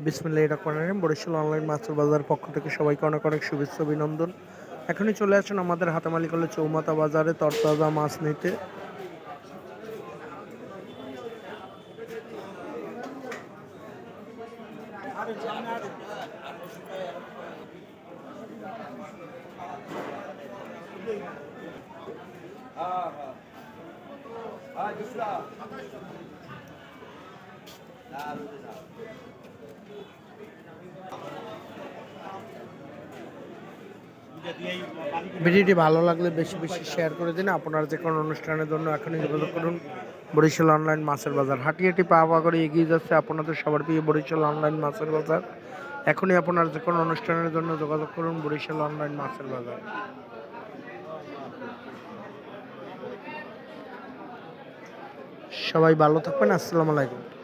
বিসমিল্লাহির রহমানির রহিম। বরিশাল অনলাইন মাছের বাজার পক্ষ থেকে সবাইকে অনেক অনেক শুভেচ্ছা অভিনন্দন। এখনই চলে আসুন আমাদের হাতেমালি কলেজ চৌমাথা বাজারে তরতাজা মাছ নিতে। ভিডিওটি ভালো লাগলে বেশি বেশি শেয়ার করে দিন। আপনার যে কোনো অনুষ্ঠানের জন্য এখনই যোগাযোগ করুন বরিশাল অনলাইন মাছের বাজার। হাঁটি হাঁটি পা পা করে এগিয়ে যাচ্ছে আপনাদের সবার প্রিয় বরিশাল অনলাইন মাছের বাজার। এখনই আপনার যে কোনো অনুষ্ঠানের জন্য যোগাযোগ করুন বরিশাল অনলাইন মাছের বাজার। সবাই ভালো থাকবেন। আসসালামু আলাইকুম।